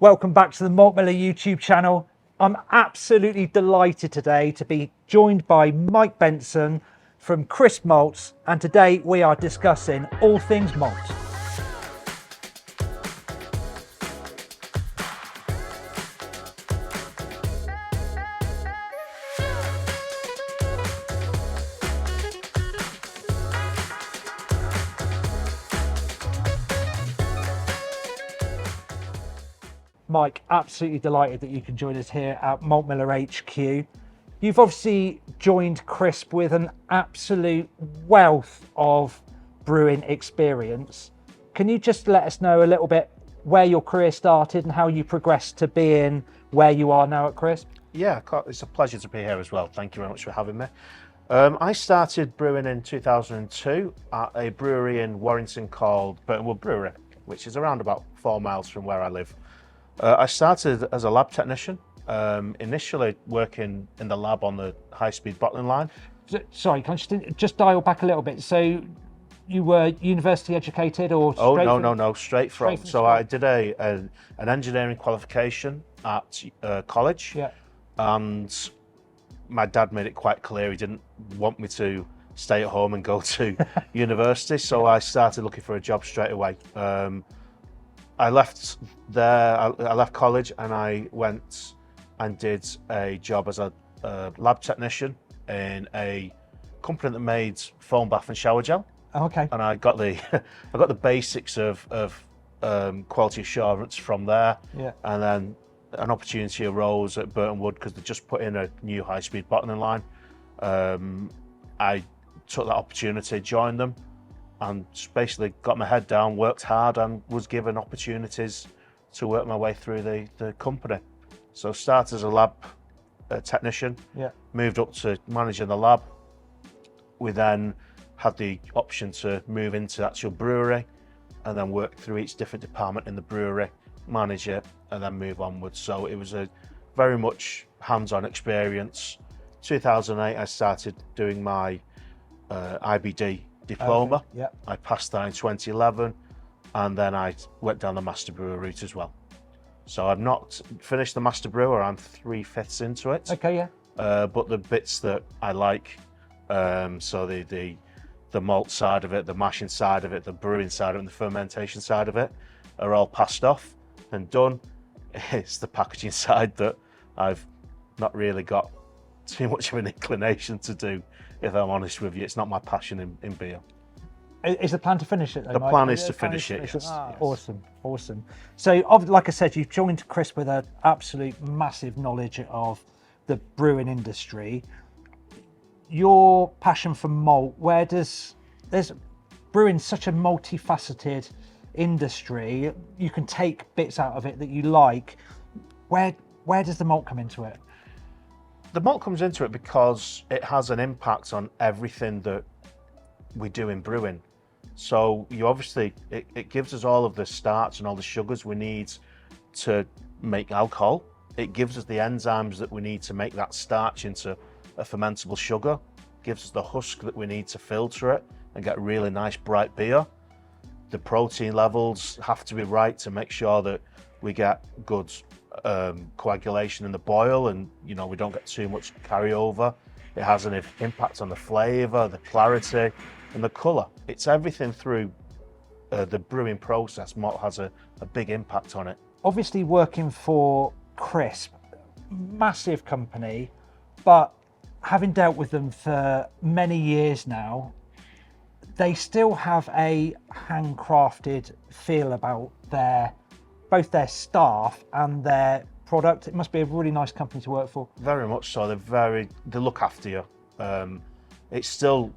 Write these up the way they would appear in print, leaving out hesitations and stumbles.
Welcome back to the Malt Miller YouTube channel. I'm absolutely delighted today to be joined by Mike Benson from Crisp Malts, and today we are discussing all things malt. Mike, absolutely delighted that you can join us here at Malt Miller HQ. You've obviously joined Crisp with an absolute wealth of brewing experience. Can you just let us know a little bit where your career started and how you progressed to being where you are now at Crisp? Yeah, it's a pleasure to be here as well. Thank you very much for having me. I started brewing in 2002 at a brewery in Warrington called Burtonwood Brewery, which is around about 4 miles from where I live. I started as a lab technician, initially working in the lab on the high-speed bottling line. Sorry, can I just dial back a little bit? So you were university educated or Oh, straight no, straight from. So school? I did an engineering qualification at college, Yeah. and my dad made it quite clear he didn't want me to stay at home and go to university, so I started looking for a job straight away. I left there, I left college and I went and did a job as a lab technician in a company that made foam bath and shower gel. Okay. And I got the I got the basics of quality assurance from there. Yeah. And then an opportunity arose at Burtonwood because they just put in a new high-speed bottling line. I took that opportunity, joined them, and just basically got my head down, worked hard, and was given opportunities to work my way through the company. So started as a lab technician, Yeah. moved up to managing the lab. We then had the option to move into the actual brewery and then work through each different department in the brewery, manage it, and then move onwards. So it was a very much hands-on experience. 2008, I started doing my IBD diploma. Okay. Yeah. I passed that in 2011, and then I went down the Master Brewer route as well. So I've not finished the Master Brewer, I'm 3/5 into it. Okay, yeah. But the bits that I like, so the malt side of it, the mashing side of it, the brewing side of it, and the fermentation side of it are all passed off and done. It's the packaging side that I've not really got too much of an inclination to do, if I'm honest with you. It's not my passion in beer. Is the plan to finish it though, The Mike? plan is to finish it, yes. Yes. Awesome. So, like I said, you've joined Crisp with an absolute massive knowledge of the brewing industry. Your passion for malt, there's brewing such a multifaceted industry, you can take bits out of it that you like. Where does the malt come into it? The malt comes into it because it has an impact on everything that we do in brewing. So you obviously, it gives us all of the starch and all the sugars we need to make alcohol. It gives us the enzymes that we need to make that starch into a fermentable sugar. It gives us the husk that we need to filter it and get really nice bright beer. The protein levels have to be right to make sure that we get good coagulation in the boil, and we don't get too much carryover. It has an impact on the flavour, the clarity, and the colour. It's everything through the brewing process. Malt has a big impact on it. Obviously working for Crisp, massive company, but having dealt with them for many years now, they still have a handcrafted feel about both their staff and their product. It must be a really nice company to work for. Very much so. They look after you. It's still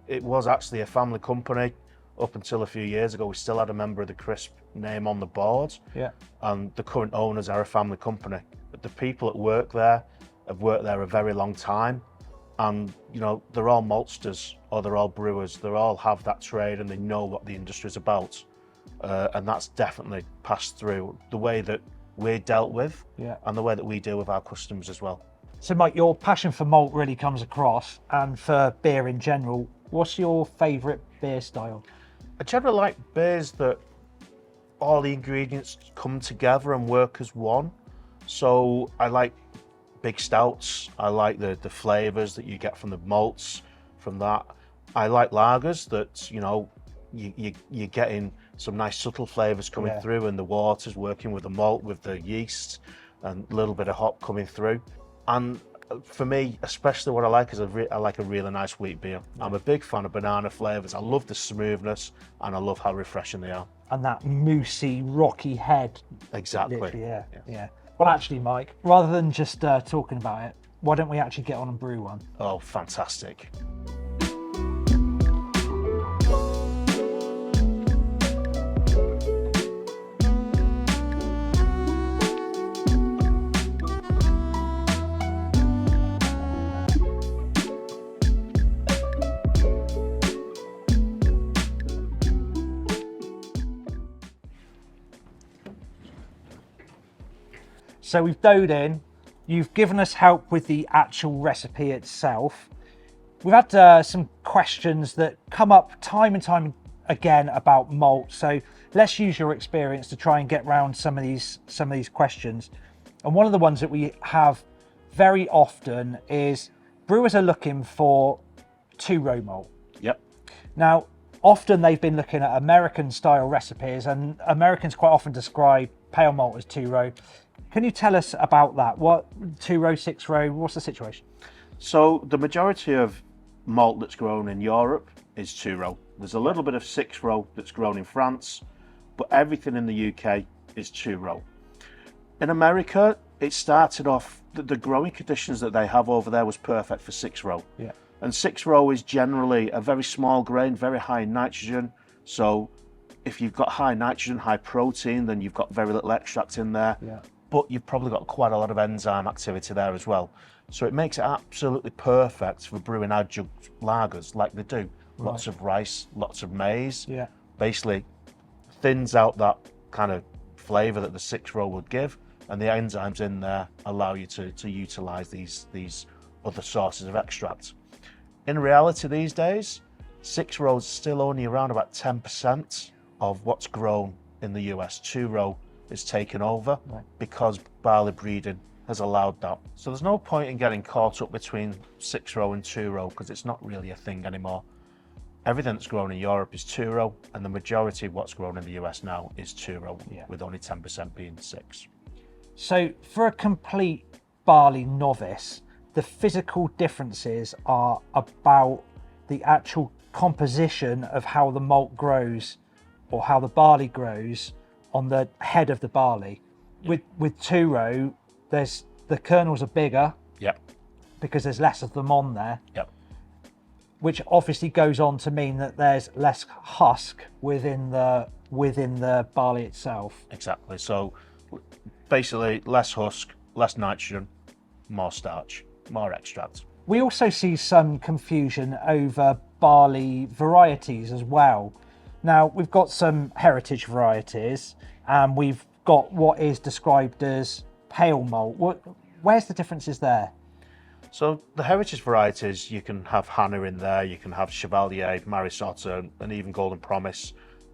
it was actually a family company up until a few years ago. We still had a member of the Crisp name on the board. Yeah. And the current owners are a family company. But the people that work there have worked there a very long time, and they're all maltsters or they're all brewers. They all have that trade and they know what the industry is about. And that's definitely passed through the way that we're dealt with, yeah, and the way that we deal with our customers as well. So Mike, your passion for malt really comes across, and for beer in general. What's your favourite beer style? I generally like beers that all the ingredients come together and work as one. So I like big stouts. I like the flavors that you get from the malts from that. I like lagers that, you know, you're getting some nice subtle flavors coming through, and the water's working with the malt, with the yeast, and a little bit of hop coming through. And for me, especially what I like is I like a really nice wheat beer. I'm a big fan of banana flavors. I love the smoothness, and I love how refreshing they are. And that moussey, rocky head. Exactly. Yeah. Well, actually, Mike, rather than just talking about it, why don't we actually get on and brew one? Oh, fantastic. So we've dove in, you've given us help with the actual recipe itself. We've had some questions that come up time and time again about malt. So let's use your experience to try and get around some of these questions. And one of the ones that we have very often is brewers are looking for two-row malt. Yep. Now, often they've been looking at American style recipes, and Americans quite often describe pale malt as two-row. Can you tell us about that? What, 2-row, 6-row, what's the situation? So the majority of malt that's grown in Europe is 2-row. There's a little bit of 6-row that's grown in France, but everything in the UK is 2-row. In America, it started off, the growing conditions that they have over there was perfect for 6-row. Yeah. And 6-row is generally a very small grain, very high in nitrogen. So if you've got high nitrogen, high protein, then you've got very little extract in there. Yeah. But you've probably got quite a lot of enzyme activity there as well. So it makes it absolutely perfect for brewing adjunct lagers like they do. Right. Lots of rice, lots of maize. Yeah. Basically thins out that kind of flavour that the 6-row would give, and the enzymes in there allow you to utilise these other sources of extract. In reality these days, 6-row is still only around about 10% of what's grown in the US. 2-row is taken over because barley breeding has allowed that. So there's no point in getting caught up between 6-row and 2-row because it's not really a thing anymore. Everything that's grown in Europe is 2-row, and the majority of what's grown in the US now is 2-row, with only 10% being 6. So for a complete barley novice, the physical differences are about the actual composition of how the malt grows or how the barley grows on the head of the barley. With 2-row, there's the kernels are bigger. Yep. Because there's less of them on there. Yep. Which obviously goes on to mean that there's less husk within the barley itself. Exactly. So basically less husk, less nitrogen, more starch, more extract. We also see some confusion over barley varieties as well. Now, we've got some heritage varieties, and we've got what is described as pale malt. Where's the differences there? So the heritage varieties, you can have Hannah in there, you can have Chevalier, Marisotta, and even Golden Promise.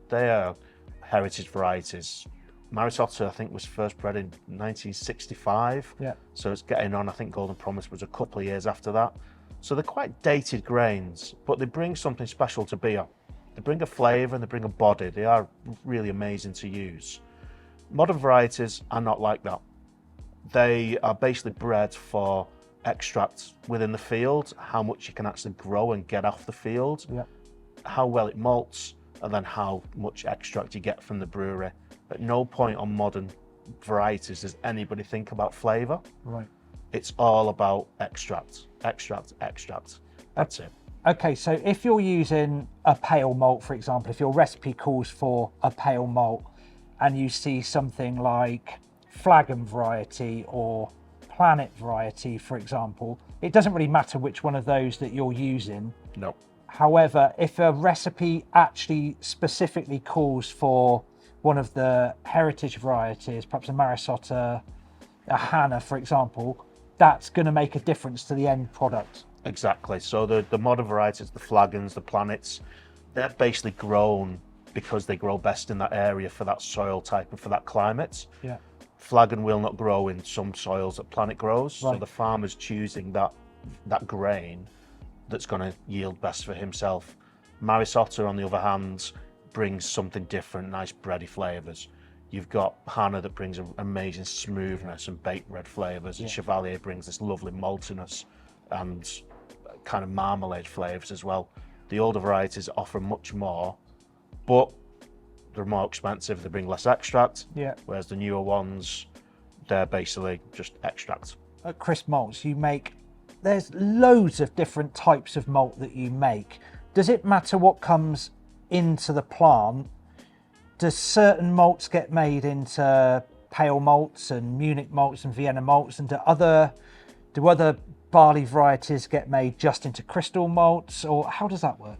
They are heritage varieties. Marisotta, I think, was first bred in 1965. Yeah. So it's getting on. I think Golden Promise was a couple of years after that. So they're quite dated grains, but they bring something special to beer. They bring a flavour and they bring a body. They are really amazing to use. Modern varieties are not like that. They are basically bred for extract within the field, how much you can actually grow and get off the field, how well it malts, and then how much extract you get from the brewery. At no point on modern varieties does anybody think about flavour. Right. It's all about extract, extract, extract. That's it. Okay, so if you're using a pale malt, for example, if your recipe calls for a pale malt and you see something like Flagon variety or Planet variety, for example, it doesn't really matter which one of those that you're using. No. However, if a recipe actually specifically calls for one of the heritage varieties, perhaps a Marisotta, a Hannah, for example, that's going to make a difference to the end product. Exactly. So the modern varieties, the Flagons, the Planets, they're basically grown because they grow best in that area for that soil type and for that climate. Yeah. Flagon will not grow in some soils that Planet grows, so Right. the farmer's choosing that grain that's going to yield best for himself. Maris Otter, on the other hand, brings something different, nice bready flavours. You've got Hannah that brings an amazing smoothness and baked red flavours, and Chevalier brings this lovely maltiness and kind of marmalade flavours as well. The older varieties offer much more, but they're more expensive, they bring less extract, whereas the newer ones, they're basically just extract. At Crisp Malts, there's loads of different types of malt that you make. Does it matter what comes into the plant? Does certain malts get made into pale malts and Munich malts and Vienna malts, and do other barley varieties get made just into crystal malts, or how does that work?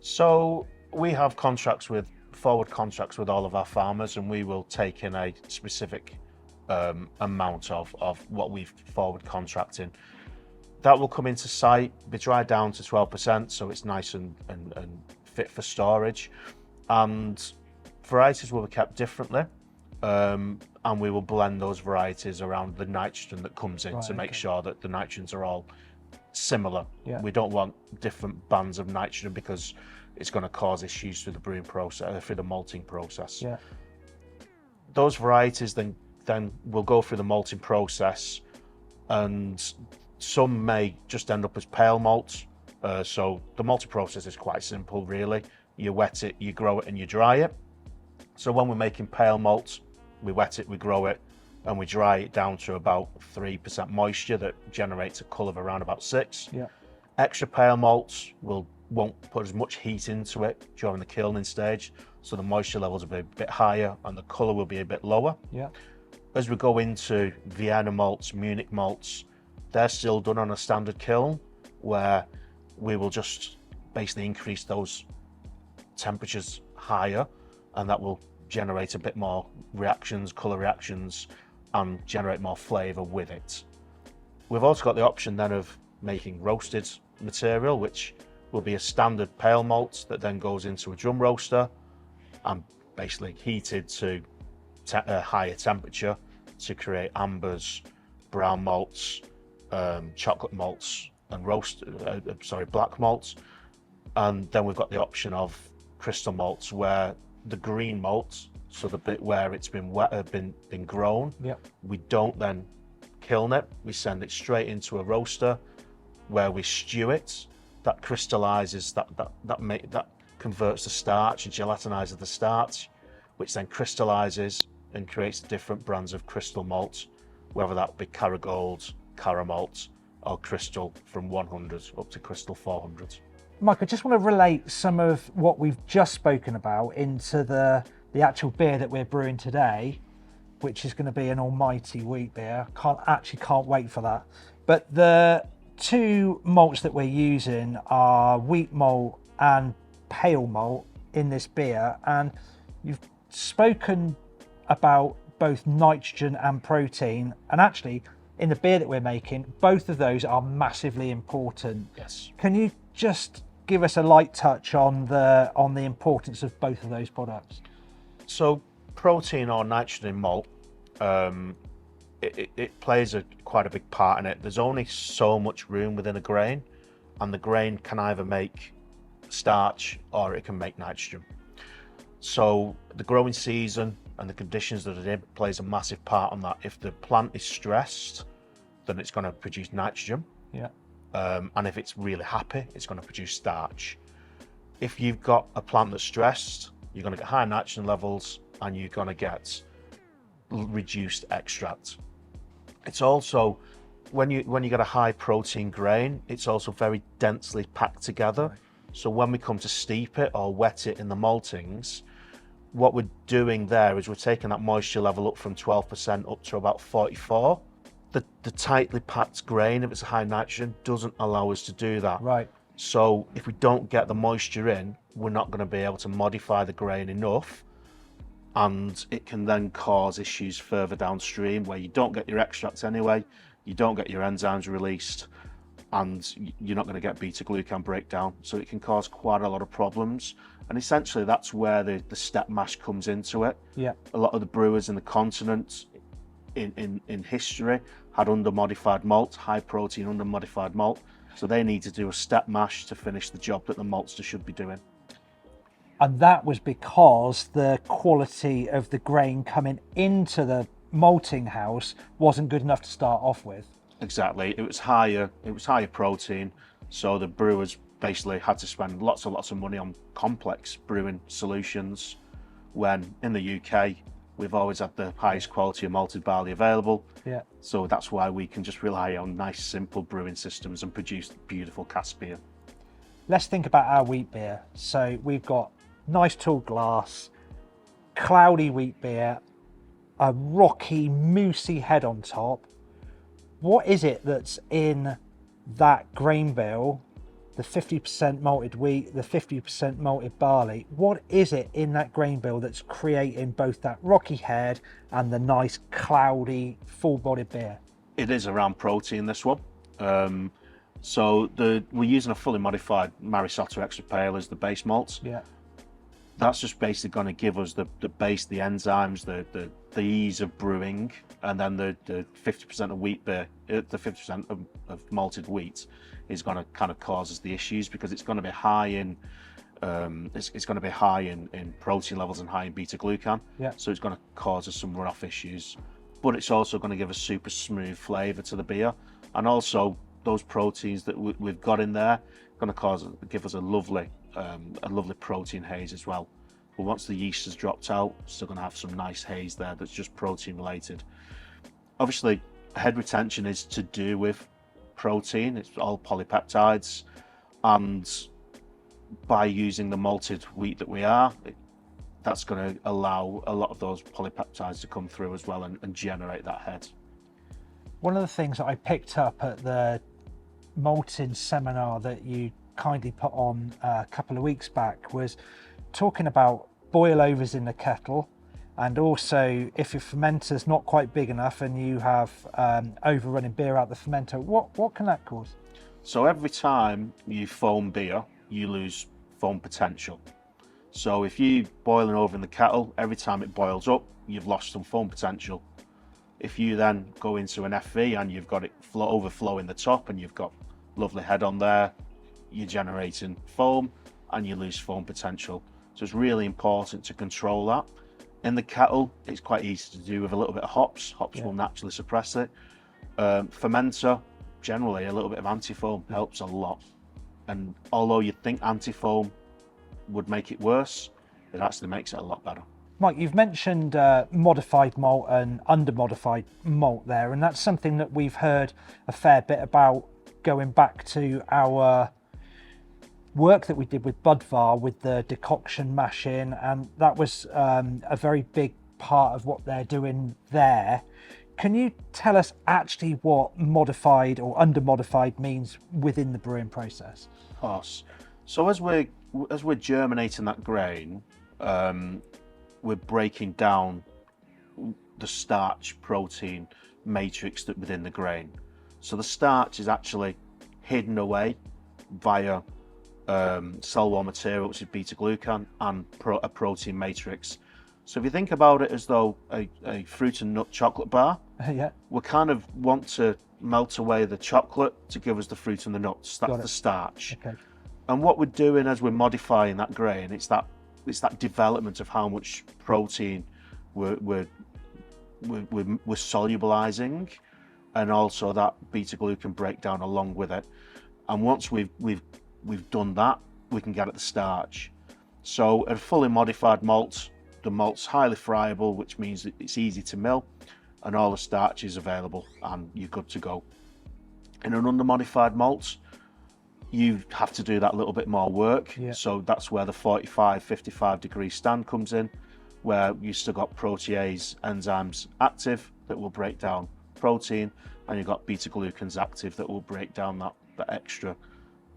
So we have forward contracts with all of our farmers, and we will take in a specific amount of what we've forward contracting. That will come into site, be dried down to 12%, so it's nice and fit for storage. And varieties will be kept differently, and we will blend those varieties around the nitrogen that comes in to make sure that the nitrogens are all similar. We don't want different bands of nitrogen because it's going to cause issues through the brewing process, through the malting process. Those varieties then will go through the malting process, and some may just end up as pale malts. So the malting process is quite simple, really. You wet it, you grow it, and you dry it. So when we're making pale malts, we wet it, we grow it, and we dry it down to about 3% moisture that generates a colour of around about 6. Extra pale malts won't put as much heat into it during the kilning stage, so the moisture levels will be a bit higher and the colour will be a bit lower. As we go into Vienna malts, Munich malts, they're still done on a standard kiln where we will just basically increase those temperatures higher, and that will generate a bit more reactions, colour reactions, and generate more flavour with it. We've also got the option then of making roasted material, which will be a standard pale malt that then goes into a drum roaster and basically heated to a higher temperature to create ambers, brown malts, chocolate malts, and black malts. And then we've got the option of crystal malts, where the green malt, so the bit where it's been been grown, we don't then kiln it. We send it straight into a roaster where we stew it. That crystallizes, that converts the starch and gelatinizes the starch, which then crystallizes and creates different brands of crystal malt, whether that be Caragold, Caramalt, or Crystal from 100 up to Crystal 400. Mike, I just want to relate some of what we've just spoken about into the actual beer that we're brewing today, which is going to be an almighty wheat beer. Can't wait for that. But the two malts that we're using are wheat malt and pale malt in this beer, and you've spoken about both nitrogen and protein, and actually in the beer that we're making, both of those are massively important. Yes. Can Can you just give us a light touch on the importance of both of those products? So protein or nitrogen in malt, it plays quite a big part in it. There's only so much room within a grain, and the grain can either make starch or it can make nitrogen. So the growing season and the conditions that it in plays a massive part on that. If the plant is stressed, then it's going to produce nitrogen. And if it's really happy, it's going to produce starch. If you've got a plant that's stressed, you're going to get high nitrogen levels and you're going to get reduced extract. It's also, when you get a high protein grain, it's also very densely packed together. So when we come to steep it or wet it in the maltings, what we're doing there is we're taking that moisture level up from 12% up to about 44. The tightly packed grain, if it's a high nitrogen, doesn't allow us to do that. Right. So if we don't get the moisture in, we're not going to be able to modify the grain enough, and it can then cause issues further downstream where you don't get your extracts anyway, you don't get your enzymes released, and you're not going to get beta-glucan breakdown. So it can cause quite a lot of problems, And essentially that's where the step mash comes into it. Yeah. A lot of the brewers in the continent in history had under-modified malt, high protein under-modified malt. So they need to do a step mash to finish the job that the maltster should be doing. And that was because the quality of the grain coming into the malting house wasn't good enough to start off with. Exactly. It was higher protein. So the brewers basically had to spend lots and lots of money on complex brewing solutions, when in the UK we've always had the highest quality of malted barley available. Yeah. So that's why we can just rely on nice simple brewing systems and produce beautiful cask beer. Let's think about our wheat beer. So we've got nice tall glass, cloudy wheat beer, a rocky, moosey head on top. What is it that's in that grain bill? The 50% malted wheat, the 50% malted barley. What is it in that grain bill that's creating both that rocky head and the nice, cloudy, full-bodied beer? It is around protein, this one. So we're using a fully modified Marisotto extra pale as the base malt. Yeah. That's just basically going to give us the base, the enzymes, the ease of brewing, and then the 50% of wheat beer, the 50% of malted wheat is going to kind of cause us the issues, because it's going to be high in it's going to be high in protein levels and high in beta glucan. Yeah. So it's going to cause us some runoff issues, but it's also going to give a super smooth flavour to the beer, and also those proteins that we've got in there going to give us a lovely protein haze as well. But once the yeast has dropped out, still going to have some nice haze there that's just protein related. Obviously, head retention is to do with protein. It's all polypeptides, and by using the malted wheat that we are, that's going to allow a lot of those polypeptides to come through as well and generate that head. One of the things that I picked up at the malting seminar that you kindly put on a couple of weeks back was talking about boil overs in the kettle, and also if your fermenter's not quite big enough and you have overrunning beer out the fermenter, what can that cause? So every time you foam beer, you lose foam potential. So if you boiling over in the kettle, every time it boils up, you've lost some foam potential. If you then go into an FV and you've got it overflowing the top and you've got lovely head on there, you're generating foam and you lose foam potential. So it's really important to control that. In the kettle, it's quite easy to do with a little bit of hops. Hops will naturally suppress it. Fermenter, generally a little bit of anti-foam helps a lot. And although you'd think anti-foam would make it worse, it actually makes it a lot better. Mike, you've mentioned modified malt and under-modified malt there, and that's something that we've heard a fair bit about going back to our work that we did with Budvar with the decoction mashing, and that was a very big part of what they're doing there. Can you tell us actually what modified or under-modified means within the brewing process? Of course. So as we're germinating that grain, we're breaking down the starch protein matrix that within the grain. So the starch is actually hidden away via cell wall material, which is beta glucan, and a protein matrix. So if you think about it as though a fruit and nut chocolate bar, Yeah. we kind of want to melt away the chocolate to give us the fruit and the nuts. That's the starch. Okay. And what we're doing as we're modifying that grain, it's that development of how much protein we're solubilizing, and also that beta glucan breakdown along with it. And once we've done that, we can get at the starch. So a fully modified malt, the malt's highly friable, which means that it's easy to mill, and all the starch is available, and you're good to go. In an under-modified malt, you have to do that little bit more work. Yeah. So that's where the 45, 55 degree stand comes in, where you still got protease enzymes active that will break down protein, and you've got beta glucans active that will break down that extra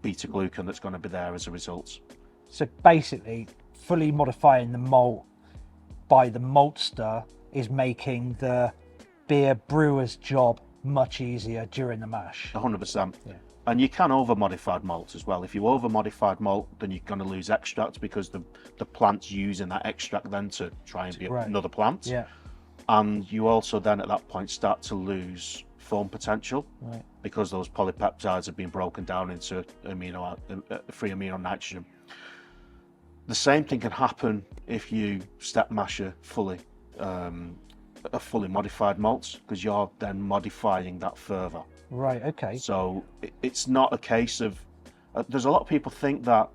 beta glucan that's going to be there as a result. So basically, fully modifying the malt by the maltster is making the beer brewer's job much easier during the mash. 100%. Yeah. And you can over-modified malt as well. If you over-modified malt, then you're going to lose extract because the plant's using that extract then to try and be another plant. Yeah. And you also then at that point start to lose foam potential because those polypeptides have been broken down into free amino nitrogen. The same thing can happen if you step mash a fully modified malt, because you're then modifying that further. Right, okay. So it's not a case of, there's a lot of people think that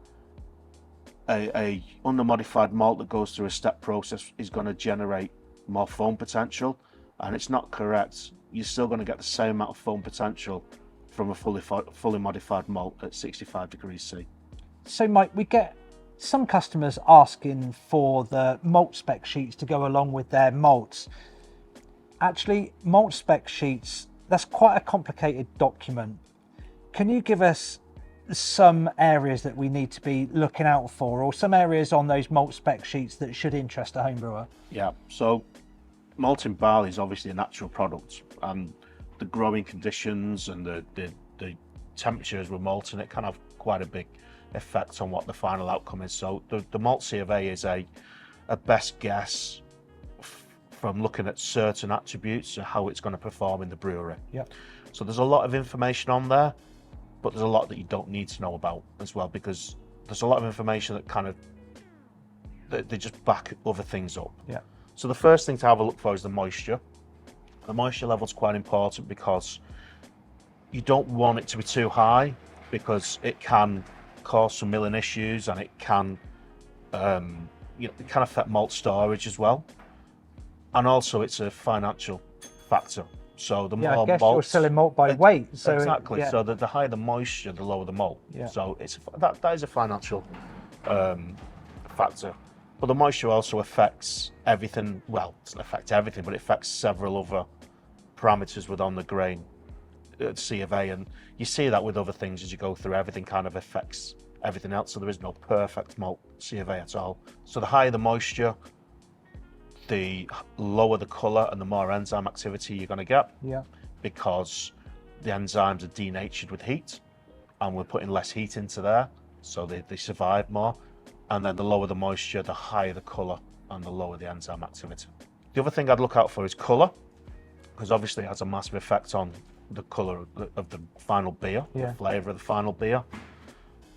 a under-modified malt that goes through a step process is going to generate more foam potential, and it's not correct. You're still going to get the same amount of foam potential from a fully modified malt at 65 degrees C. So Mike, we get some customers asking for the malt spec sheets to go along with their malts. Actually, malt spec sheets, that's quite a complicated document. Can you give us some areas that we need to be looking out for, or some areas on those malt spec sheets that should interest a home brewer? Yeah, so malting barley is obviously a natural product, and the growing conditions and the temperatures we're malting it can have quite a big effect on what the final outcome is. So the malt C of A is a best guess from looking at certain attributes of how it's going to perform in the brewery. Yeah. So there's a lot of information on there, but there's a lot that you don't need to know about as well, because there's a lot of information that they just back other things up. Yeah. So the first thing to have a look for is the moisture. The moisture level is quite important because you don't want it to be too high, because it can cause some milling issues, and it can it can affect malt storage as well. And also it's a financial factor. So the more I guess malt, you're selling malt by weight. So exactly. So the higher the moisture, the lower the malt. Yeah. So that is a financial factor. But the moisture also affects everything. Well, it doesn't affect everything, but it affects several other parameters within the grain C of A, and you see that with other things as you go through. Everything kind of affects everything else, so there is no perfect malt C of A at all. So the higher the moisture, the lower the colour and the more enzyme activity you're going to get. Yeah. Because the enzymes are denatured with heat, and we're putting less heat into there, so they survive more. And then the lower the moisture, the higher the colour and the lower the enzyme activity. The other thing I'd look out for is colour, because obviously it has a massive effect on the colour of the final beer, the flavour of the final beer.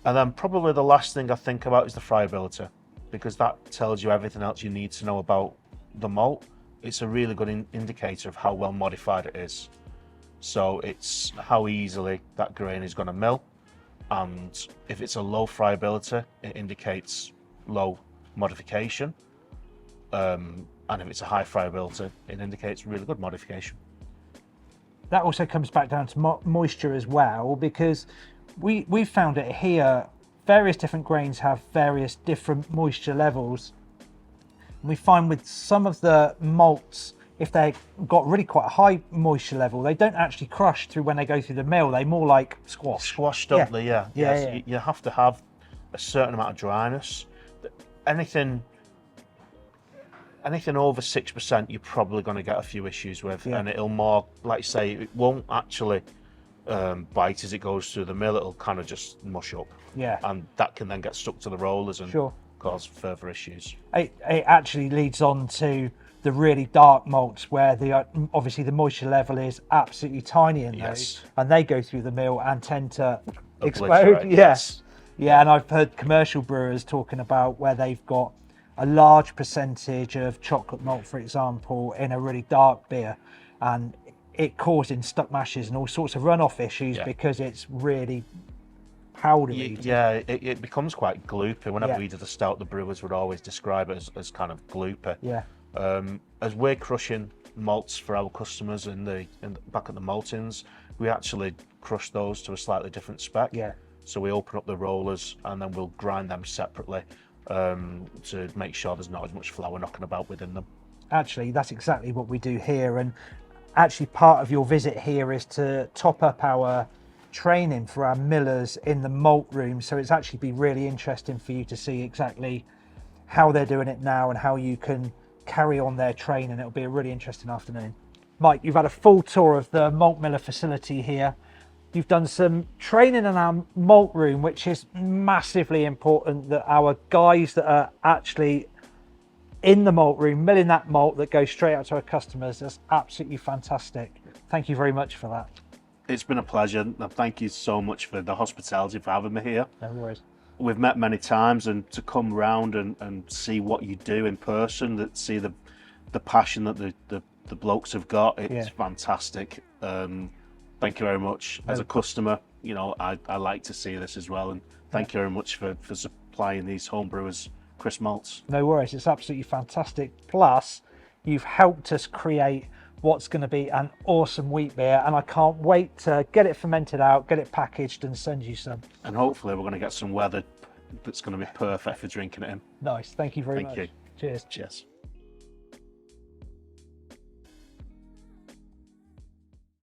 And then probably the last thing I think about is the friability, because that tells you everything else you need to know about the malt. It's a really good indicator of how well modified it is. So it's how easily that grain is going to mill, and if it's a low friability, it indicates low modification, and if it's a high friability, it indicates really good modification. That also comes back down to moisture as well, because we found it here, various different grains have various different moisture levels. And we find with some of the malts, if they've got really quite a high moisture level, they don't actually crush through when they go through the mill. They more like squash, don't they? Yeah. You have to have a certain amount of dryness. Anything over 6%, you're probably going to get a few issues with, and it'll more, like you say, it won't actually bite as it goes through the mill. It'll kind of just mush up. Yeah. And that can then get stuck to the rollers and cause further issues. It actually leads on to the really dark malts, where obviously the moisture level is absolutely tiny in those, and they go through the mill and tend to explode. Yes. Yeah, and I've heard commercial brewers talking about where they've got a large percentage of chocolate malt, for example, in a really dark beer, and it causing stuck mashes and all sorts of runoff issues because it's really powdery. Yeah, it becomes quite gloopy. Whenever we did the stout, the brewers would always describe it as kind of gloopy. Yeah. As we're crushing malts for our customers back at the maltings, we actually crush those to a slightly different spec. Yeah. So we open up the rollers and then we'll grind them separately to make sure there's not as much flour knocking about within them. Actually, that's exactly what we do here, and actually part of your visit here is to top up our training for our millers in the malt room. So it's actually be really interesting for you to see exactly how they're doing it now and how you can carry on their training. It'll be a really interesting afternoon. Mike, you've had a full tour of the Malt Miller facility here. You've done some training in our malt room, which is massively important, that our guys that are actually in the malt room, milling that malt that goes straight out to our customers. That's absolutely fantastic. Thank you very much for that. It's been a pleasure, and thank you so much for the hospitality, for having me here. No worries. We've met many times, and to come round and see what you do in person, that see the passion that the blokes have got, it's fantastic. Thank you very much. As a customer, you know, I like to see this as well, and thank you very much for supplying these homebrewers crisp malts. No worries, it's absolutely fantastic. Plus, you've helped us create what's going to be an awesome wheat beer, and I can't wait to get it fermented out, get it packaged, and send you some. And hopefully we're going to get some weather that's going to be perfect for drinking it in. Nice, thank you very much. Thank you. Cheers. Cheers.